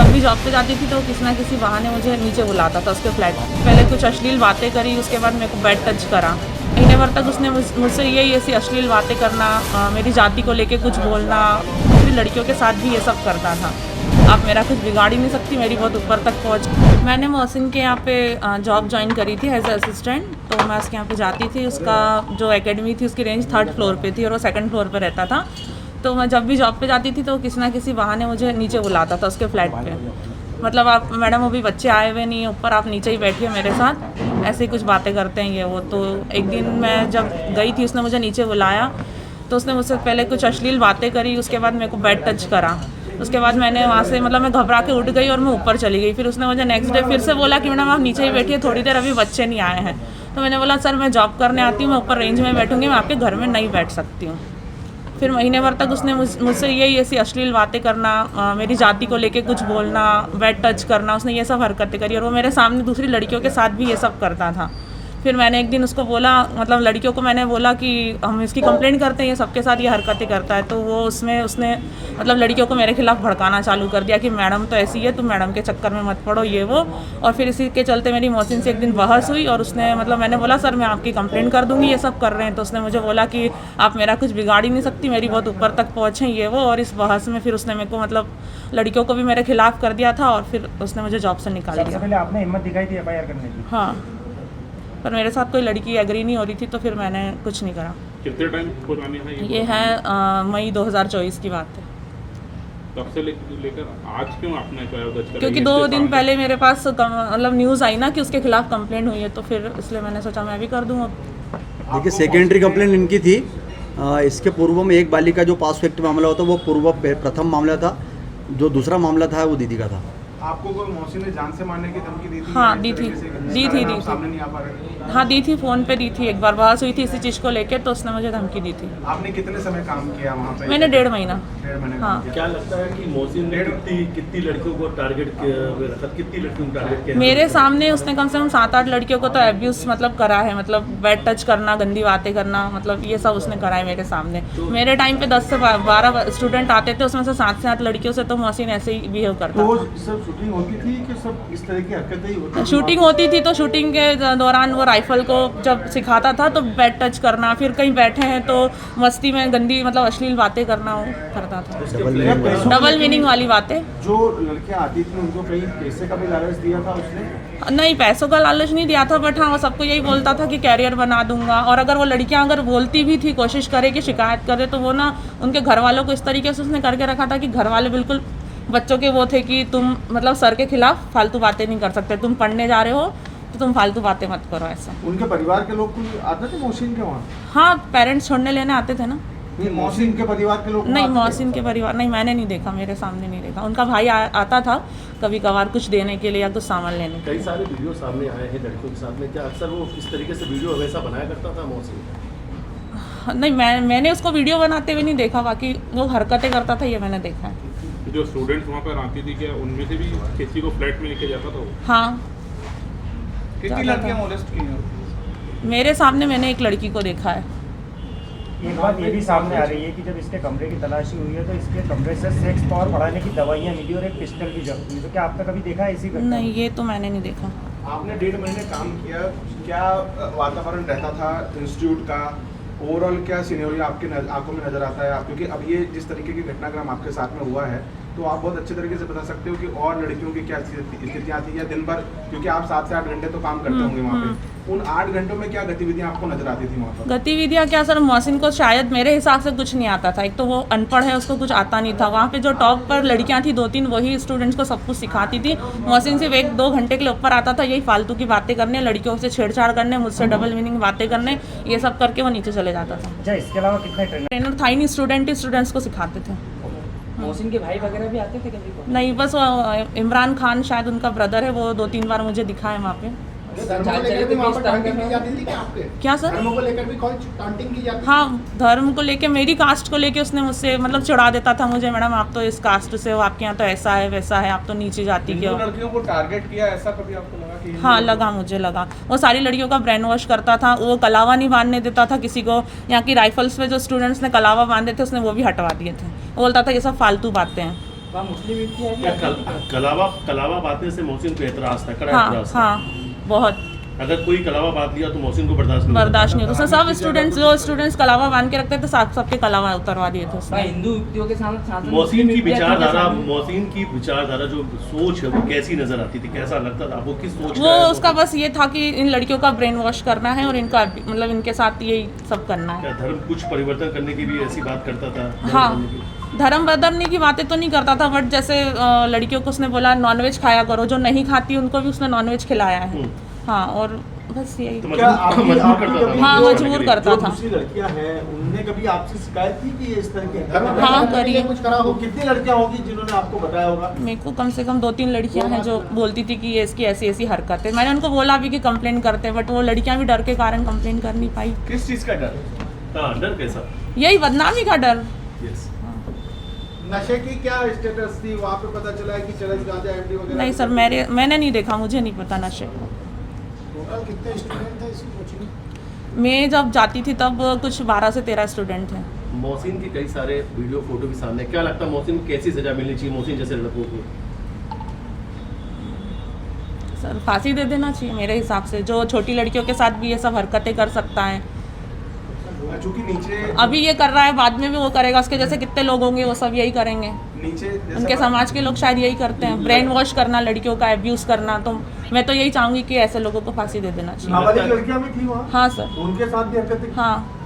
जब भी जॉब पे जाती थी तो किसी ना किसी बहाने मुझे नीचे बुलाता था उसके फ्लैट में। पहले कुछ अश्लील बातें करी, उसके बाद मेरे को बेड टच करा। महीने भर तक उसने मुझसे यही ऐसी अश्लील बातें करना, मेरी जाति को लेके कुछ बोलना, दूसरी लड़कियों के साथ भी ये सब करता था। आप मेरा कुछ बिगाड़ ही नहीं सकती, मेरी बहुत ऊपर तक पहुँच। मैंने मोहसिन के यहाँ पे जॉब ज्वाइन करी थी एज असिस्टेंट, तो मैं उसके यहाँ पे जाती थी। उसका जो एकेडमी थी उसकी रेंज 3rd फ्लोर पे थी और वो 2nd फ्लोर पे रहता था। तो मैं जब भी जॉब पे जाती थी तो किसी ना किसी बहाने मुझे नीचे बुलाता था उसके फ्लैट पे। मतलब आप मैडम अभी बच्चे आए हुए नहीं, ऊपर आप नीचे ही बैठिए मेरे साथ, ऐसे ही कुछ बातें करते हैं ये वो। तो एक दिन मैं जब गई थी उसने मुझे नीचे बुलाया, तो उसने मुझसे पहले कुछ अश्लील बातें करी, उसके बाद मेरे को बेड टच करा। उसके बाद मैंने वहाँ से मतलब मैं घबरा के उठ गई और मैं ऊपर चली गई। फिर उसने मुझे नेक्स्ट डे फिर से बोला कि मैडम आप नीचे ही बैठिए थोड़ी देर, अभी बच्चे नहीं आए हैं। तो मैंने बोला सर मैं जॉब करने आती हूँ, मैं ऊपर रेंज में बैठूँगी, मैं आपके घर में नहीं बैठ सकती हूँ। फिर महीने भर तक उसने मुझसे यही ऐसी अश्लील बातें करना, मेरी जाति को लेके कुछ बोलना, बेड टच करना, उसने ये सब हरकतें करी और वो मेरे सामने दूसरी लड़कियों के साथ भी ये सब करता था। फिर मैंने एक दिन उसको बोला, मतलब लड़कियों को मैंने बोला कि हम इसकी कंप्लेंट करते हैं, ये सबके साथ ये हरकतें करता है। तो वो उसने मतलब लड़कियों को मेरे खिलाफ भड़काना चालू कर दिया कि मैडम तो ऐसी है, तुम मैडम के चक्कर में मत पड़ो ये वो। और फिर इसी के चलते मेरी मोहसिन से एक दिन बहस हुई और उसने मतलब मैंने बोला सर मैं आपकी कंप्लेंट कर दूंगी, ये सब कर रहे हैं। तो उसने मुझे बोला कि आप मेरा कुछ बिगाड़ ही नहीं सकती, मेरी बहुत ऊपर तक पहुँचे ये वो। और इस बहस में फिर उसने मेरे को मतलब लड़कियों को भी मेरे खिलाफ कर दिया था और फिर उसने मुझे जॉब से निकाल दिया। सबसे पहले आपने हिम्मत दिखाई थी FIR करने की? हाँ, पर मेरे साथ कोई लड़की एग्री नहीं हो रही थी तो फिर मैंने कुछ नहीं करा। कितने टाइम पुरानी है ये है मई 2024 की बात है। तब से लेकर आज क्यों आपने FIR दर्ज कराई? क्योंकि 2 दिन पहले मेरे पास मतलब न्यूज़ आई ना कि उसके खिलाफ कंप्लेंट हुई है, तो फिर इसलिए मैंने सोचा मैं भी कर दूँ अब। देखिए सेकेंडरी कंप्लेंट इनकी थी। इसके पूर्व में एक बालिका जो पास फैक्ट मामला होता वो प्रथम मामला था, जो दूसरा मामला था वो दीदी का था। आपको कोई मोहसिन ने जान से मारने की धमकी दी थी? हाँ दी थी सामने नहीं आ पा रहे? हाँ दी थी, फ़ोन पे दी थी। एक बार बहस हुई थी इसी चीज़ को लेकर, तो उसने मुझे धमकी दी थी। आपने कितने समय काम किया वहाँ पे? मैंने 1.5 महीना। 1.5 महीने हाँ। काम किया। क्या लगता है कि मोहसिन ने कितनी लड़कियों को टारगेट रखा, कितनी लड़कियों को टारगेट किया? मेरे सामने उसने कम से कम 7-8 लड़कियों को तो एब्यूज़ मतलब करा है, मतलब बेड टच करना, गंदी बातें करना, मतलब ये सब उसने करा है मेरे सामने। मेरे टाइम पे 10 से 12 स्टूडेंट आते थे, उसमें से 7 से 8 लड़कियों से तो मोहसिन ऐसे ही बिहेव करता तो था। सब शूटिंग होती थी कि सब इस तरह की हरकतें ही होती थी? शूटिंग होती थी तो शूटिंग के दौरान वो राइफल को जब सिखाता था तो बेड टच करना, फिर कहीं बैठे हैं तो मस्ती में गंदी मतलब अश्लील बातें करना वो करता था। डबल मीनिंग वाली बातें। जो लड़कियां आती थी उनको कहीं पैसे का भी लालच दिया था उसने? नहीं, पैसों का लालच नहीं दिया था, बट हाँ वो सबको यही बोलता था कि कैरियर बना दूंगा। और अगर वो लड़कियां अगर बोलती भी थी, कोशिश करे कि शिकायत करे, तो वो ना उनके घर वालों को इस तरीके से उसने करके रखा था कि घर वाले बिल्कुल बच्चों के वो थे कि तुम मतलब सर के खिलाफ फालतू बातें नहीं कर सकते, तुम पढ़ने जा रहे हो तो तुम फालतू बातें मत करो ऐसा। उनके परिवार के लोग कोई आते थे मोहसिन के वहाँ? हाँ, पेरेंट्स छोड़ने लेने आते थे ना। नहीं, मोहसिन के परिवार के लोग नहीं, आते थे? मोहसिन के परिवार नहीं, मैंने नहीं देखा, मेरे सामने नहीं देखा। उनका भाई आता था कभी कभार कुछ देने के लिए या कुछ सामान लेने के लिए। कई सारे वीडियो सामने आए हैं लड़कियों के साथ में, क्या अक्सर वो इस तरीके से वीडियो हमेशा बनाया करता था मोहसिन? नहीं, मैंने उसको वीडियो बनाते हुए नहीं देखा, बाकी वो हरकतें करता था ये मैंने देखा है। जो स्टूडेंट्स वहाँ पर आती थी क्या उनमें से भी किसी को फ्लैट में लेके जाता था वो? हाँ, कितनी लड़कियां मोलेस्ट की हैं? मेरे सामने मैंने एक लड़की को देखा है। एक बात ये भी सामने आ रही है कि जब इसके कमरे की तलाशी हुई है तो इसके कमरे से सेक्स पावर बढ़ाने की दवाइयाँ मिली और एक पिस्टल भी जब्त हुई। तो क्या आपने कभी देखा है इसी घटना? नहीं, ये तो मैंने नहीं देखा। आपने 1.5 महीने काम किया, क्या वातावरण रहता था इंस्टीट्यूट का? ओवरऑल क्या सिनेरियो आपके आंखों में नजर आता है? आप क्योंकि अब ये जिस तरीके की घटनाक्रम आपके साथ में हुआ है तो आप बहुत अच्छे तरीके से बता सकते हो कि और लड़कियों की क्या स्थितियाँ थी या दिन भर, क्योंकि आप 7 से 8 घंटे तो काम करते होंगे वहाँ पे, उन 8 घंटों में क्या गतिविधियाँ आपको नजर आती थी वहाँ पर? गतिविधियाँ क्या सर, मोहसिन को शायद मेरे हिसाब से कुछ नहीं आता था। एक तो वो अनपढ़ है, उसको कुछ आता नहीं था। वहाँ पे जो टॉप पर लड़कियाँ थी 2-3, वही स्टूडेंट्स को सब कुछ सिखाती थी। मोहसिन सिर्फ 1-2 घंटे के लिए ऊपर आता था, यही फालतू की बातें करने, लड़कियों से छेड़छाड़ करने, मुझसे डबल मीनिंग बातें करने, ये सब करके वो नीचे चले जाता था। अच्छा, इसके अलावा कितने ट्रेनर था ही नहीं, स्टूडेंट ही स्टूडेंट्स को सिखाते थे। मोहसिन के भाई वगैरह भी आते थे कभी? नहीं, बस वो इमरान खान शायद उनका ब्रदर है, वो 2-3 बार मुझे दिखा है वहाँ पे। क्या सर? धर्म को लेकर भी टॉन्टिंग की जाती? हाँ, धर्म को लेके, मेरी कास्ट को लेके उसने मुझसे मतलब चिढ़ा देता था मुझे, मैडम आप तो इस कास्ट से हो, आपके यहाँ तो ऐसा है वैसा है, आप तो नीचे जाति के हो। लड़कियों को टारगेट किया, ऐसा कभी आपको लगा कि? हाँ, लगा, मुझे लगा। वो सारी लड़कियों का ब्रेन वॉश करता था। वो कलावा नहीं बांधने देता था किसी को। यहाँ की राइफल्स पे जो स्टूडेंट्स ने कलावा बांधे थे उसने वो भी हटवा दिए थे। वो बोलता था ये सब फालतू बातें हैं। वहाँ मुस्लिम व्यक्ति है क्या कलावा बातने से मोहसिन को एतराज था, कड़ा हाँ एतराज था। हाँ बहुत अगर कोई कलावा बात लिया तो मोहसिन को बर्दाश्त नहीं बर्दाश्त नहीं होता। सब स्टूडेंट्स जो स्टूडेंट्स कलावा बांध के रखते थे सबके कलावा उतरवा दिए थे वहाँ उसने। हिंदू व्यक्तियों के साथ साथ मोहसिन की विद्यार्थियों के विचारधारा सामने- मोहसिन की विचारधारा जो सोच है वो कैसी नजर आती थी, कैसा लगता था आपको, किस सोच वो का है उसका बस ये था कि इन लड़कियों का ब्रेन वॉश करना है और इनका मतलब इनके साथ यही सब करना है। क्या धर्म कुछ परिवर्तन करने की भी ऐसी बात करता था? हाँ धर्म बदलने की? धर्म बदलने की बातें तो नहीं करता था, बट जैसे लड़कियों को उसने बोला नॉनवेज खाया करो, जो नहीं खाती उनको भी उसने नॉनवेज खिलाया है। हाँ और बस यही। तो मजबूर करता था? हाँ मजबूर करता था। दूसरी लड़कियां हैं उनने कभी आपसे शिकायत की कि ये इस तरह के हाँ, करी है। कुछ करा हो? कितनी लड़कियां होगी जिन्होंने आपको बताया होगा? मेरे को कम से कम 2-3 लड़कियां हैं जो बोलती थी कि ये इसकी ऐसी ऐसी हरकत है। मैंने उनको बोला भी कि कंप्लेन करते हैं, बट वो लड़कियां भी डर के कारण कंप्लेन कर नहीं पाई। किस चीज का डर? हाँ डर कैसा? यही बदनामी का डर। यस। नशे की क्या स्टेटस थी वहाँ पे? पता चला है कि चरस गांजा एमडी वगैरह? नहीं सर मैंने नहीं देखा, मुझे नहीं पता नशे। टोटल कितने स्टूडेंट थे इस कोचिंग में? मैं जब जाती थी तब कुछ 12 से 13 स्टूडेंट थे। मोहसिन के कई सारे वीडियो फोटो भी सामने, क्या लगता है मोहसिन को कैसी सजा मिलनी चाहिए, मोहसिन जैसे लड़कों को? सर फांसी दे देना चाहिए मेरे हिसाब से। जो छोटी लड़कियों के साथ भी ये सब हरकतें कर सकता है, चूंकि नीचे अभी ये कर रहा है बाद में भी वो करेगा। उसके जैसे कितने लोग होंगे वो सब यही करेंगे। नीचे जैसा उनके समाज के लोग शायद यही करते हैं, ब्रेन वॉश करना, लड़कियों का एब्यूज़ करना। तो मैं तो यही चाहूँगी कि ऐसे लोगों को फांसी दे देना चाहिए। नाबालिग लड़कियां भी थी वहाँ? हाँ सर, उनके साथ भी हरकतें की? हाँ